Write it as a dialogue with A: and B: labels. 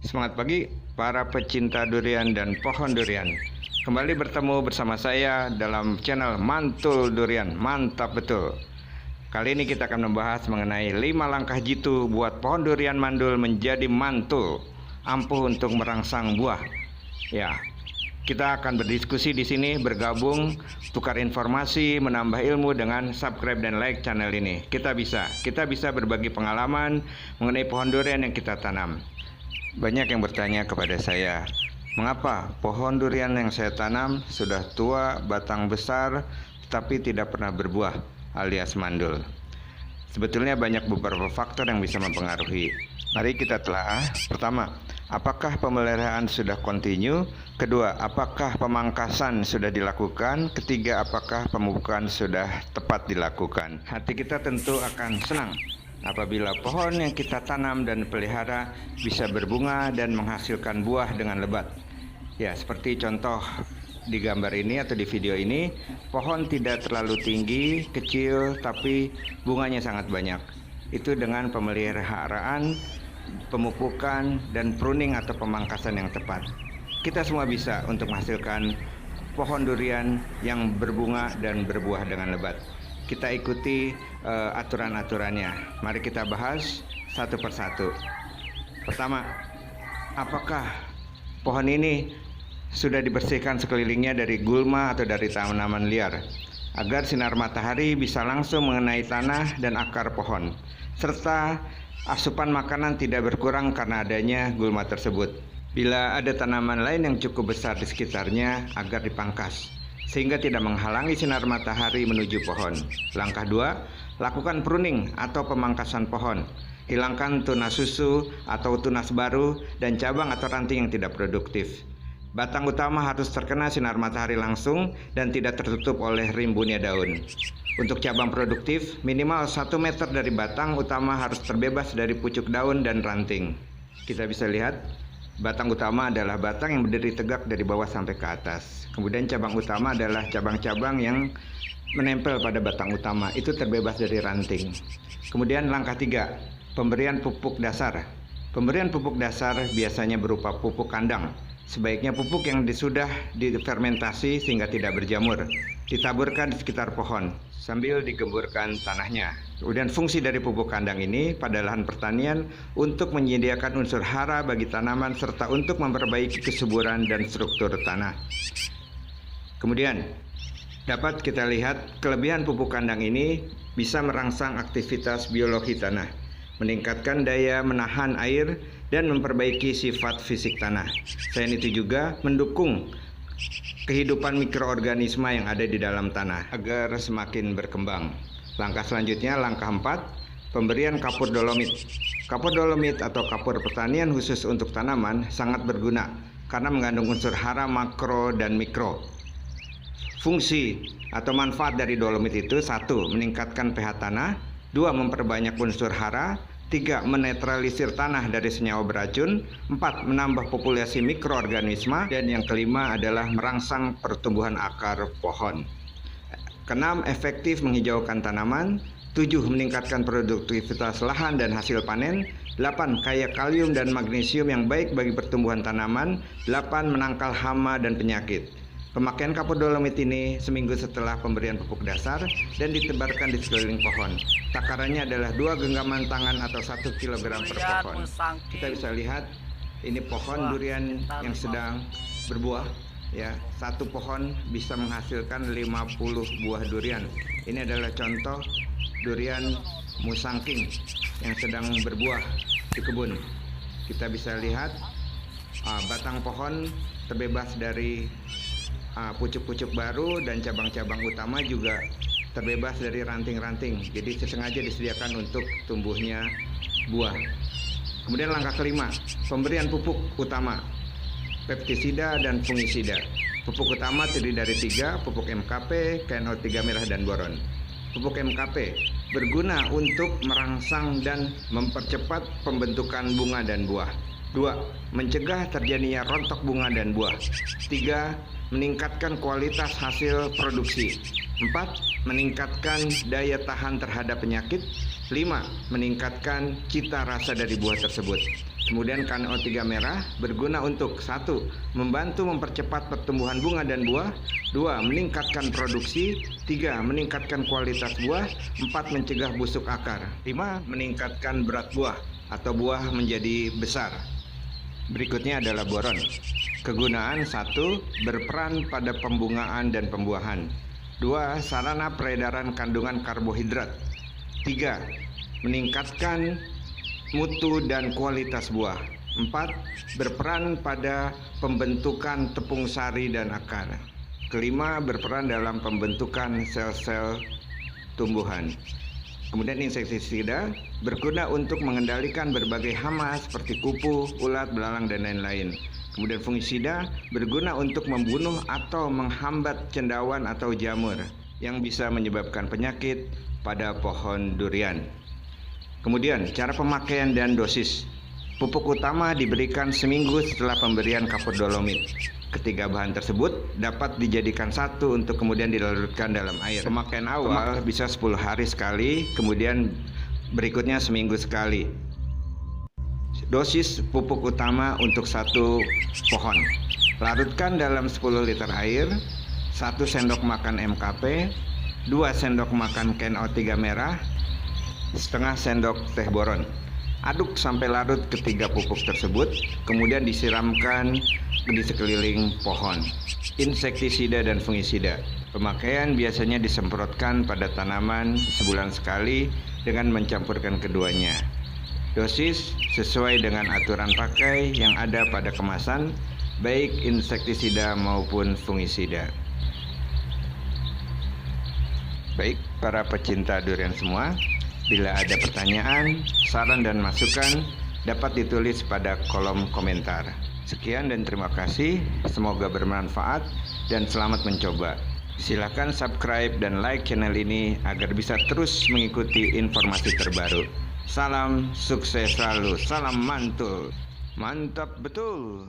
A: Semangat pagi para pecinta durian dan pohon durian. Kembali bertemu bersama saya dalam channel Mantul Durian. Mantap betul. Kali ini kita akan membahas mengenai 5 langkah jitu buat pohon durian mandul menjadi mantul, ampuh untuk merangsang buah. Ya, kita akan berdiskusi di sini, bergabung, tukar informasi, menambah ilmu dengan subscribe dan like channel ini. Kita bisa berbagi pengalaman mengenai pohon durian yang kita tanam. Banyak yang bertanya kepada saya, mengapa pohon durian yang saya tanam sudah tua, batang besar, tetapi tidak pernah berbuah alias mandul? Sebetulnya banyak beberapa faktor yang bisa mempengaruhi. Mari kita telah. Pertama, apakah pemeliharaan sudah kontinu? Kedua, apakah pemangkasan sudah dilakukan? Ketiga, apakah pemupukan sudah tepat dilakukan? Hati kita tentu akan senang apabila pohon yang kita tanam dan pelihara bisa berbunga dan menghasilkan buah dengan lebat. Ya, seperti contoh di gambar ini atau di video ini, pohon tidak terlalu tinggi, kecil, tapi bunganya sangat banyak. Itu dengan pemeliharaan, pemupukan, dan pruning atau pemangkasan yang tepat. Kita semua bisa untuk menghasilkan pohon durian yang berbunga dan berbuah dengan lebat. Kita ikuti aturan-aturannya. Mari kita bahas satu persatu. Pertama, apakah pohon ini sudah dibersihkan sekelilingnya dari gulma atau dari tanaman liar, agar sinar matahari bisa langsung mengenai tanah dan akar pohon, serta asupan makanan tidak berkurang karena adanya gulma tersebut. Bila ada tanaman lain yang cukup besar di sekitarnya, agar dipangkas sehingga tidak menghalangi sinar matahari menuju pohon. Langkah 2, lakukan pruning atau pemangkasan pohon. Hilangkan tunas susu atau tunas baru dan cabang atau ranting yang tidak produktif. Batang utama harus terkena sinar matahari langsung dan tidak tertutup oleh rimbunnya daun. Untuk cabang produktif, minimal 1 meter dari batang utama harus terbebas dari pucuk daun dan ranting. Kita bisa lihat, batang utama adalah batang yang berdiri tegak dari bawah sampai ke atas. Kemudian cabang utama adalah cabang-cabang yang menempel pada batang utama, itu terbebas dari ranting. Kemudian langkah 3, pemberian pupuk dasar. Pemberian pupuk dasar biasanya berupa pupuk kandang. Sebaiknya pupuk yang sudah difermentasi sehingga tidak berjamur, ditaburkan di sekitar pohon sambil digemburkan tanahnya. Kemudian fungsi dari pupuk kandang ini pada lahan pertanian untuk menyediakan unsur hara bagi tanaman serta untuk memperbaiki kesuburan dan struktur tanah. Kemudian dapat kita lihat kelebihan pupuk kandang ini bisa merangsang aktivitas biologi tanah, meningkatkan daya menahan air, dan memperbaiki sifat fisik tanah. Selain itu juga mendukung kehidupan mikroorganisme yang ada di dalam tanah agar semakin berkembang. Langkah selanjutnya, langkah 4, pemberian kapur dolomit. Kapur dolomit atau kapur pertanian khusus untuk tanaman sangat berguna karena mengandung unsur hara makro dan mikro. Fungsi atau manfaat dari dolomit itu: 1, meningkatkan pH tanah, 2, memperbanyak unsur hara, 3, menetralisir tanah dari senyawa beracun, 4, menambah populasi mikroorganisme, dan yang kelima adalah merangsang pertumbuhan akar pohon. 6, efektif menghijaukan tanaman, 7, meningkatkan produktivitas lahan dan hasil panen, 8, kaya kalium dan magnesium yang baik bagi pertumbuhan tanaman, 8, menangkal hama dan penyakit. Pemakaian kapur dolomit ini seminggu setelah pemberian pupuk dasar dan ditebarkan di sekeliling pohon. Takarannya adalah 2 genggaman tangan atau 1 kg per pohon. Kita bisa lihat ini pohon durian yang sedang berbuah. Ya, satu pohon bisa menghasilkan 50 buah durian. Ini adalah contoh durian musangking yang sedang berbuah di kebun. Kita bisa lihat batang pohon terbebas dari pucuk-pucuk baru dan cabang-cabang utama juga terbebas dari ranting-ranting. Jadi sengaja disediakan untuk tumbuhnya buah. Kemudian langkah kelima, pemberian pupuk utama, pestisida dan fungisida. Pupuk utama terdiri dari 3, pupuk MKP, KNO3 merah, dan boron. Pupuk MKP berguna untuk merangsang dan mempercepat pembentukan bunga dan buah. 2, mencegah terjadinya rontok bunga dan buah. 3, meningkatkan kualitas hasil produksi. 4, meningkatkan daya tahan terhadap penyakit. 5, meningkatkan cita rasa dari buah tersebut. Kemudian KNO3 merah berguna untuk 1. Membantu mempercepat pertumbuhan bunga dan buah. 2. Meningkatkan produksi. 3. Meningkatkan kualitas buah. 4. Mencegah busuk akar. 5. Meningkatkan berat buah atau buah menjadi besar. Berikutnya adalah boron. Kegunaan 1. Berperan pada pembungaan dan pembuahan. 2. Sarana peredaran kandungan karbohidrat. 3. Meningkatkan mutu dan kualitas buah. 4. Berperan pada pembentukan tepung sari dan akar. Kelima, berperan dalam pembentukan sel-sel tumbuhan. Kemudian insektisida berguna untuk mengendalikan berbagai hama seperti kupu, ulat, belalang, dan lain-lain. Kemudian fungisida berguna untuk membunuh atau menghambat cendawan atau jamur yang bisa menyebabkan penyakit pada pohon durian. Kemudian cara pemakaian dan dosis. Pupuk utama diberikan seminggu setelah pemberian kapur dolomit. Ketiga bahan tersebut dapat dijadikan satu untuk kemudian dilarutkan dalam air. Pemakaian awal bisa 10 hari sekali, kemudian berikutnya seminggu sekali. Dosis pupuk utama untuk 1 pohon. Larutkan dalam 10 liter air, 1 sendok makan MKP, 2 sendok makan KNO3 merah, setengah sendok teh boron. Aduk sampai larut ketiga pupuk tersebut, kemudian disiramkan di sekeliling pohon. Insektisida dan fungisida. Pemakaian biasanya disemprotkan pada tanaman sebulan sekali dengan mencampurkan keduanya. Dosis sesuai dengan aturan pakai yang ada pada kemasan, baik insektisida maupun fungisida. Baik, para pecinta durian semua, bila ada pertanyaan, saran, dan masukan, dapat ditulis pada kolom komentar. Sekian dan terima kasih, semoga bermanfaat dan selamat mencoba. Silakan subscribe dan like channel ini agar bisa terus mengikuti informasi terbaru. Salam sukses selalu, salam mantul, mantap betul.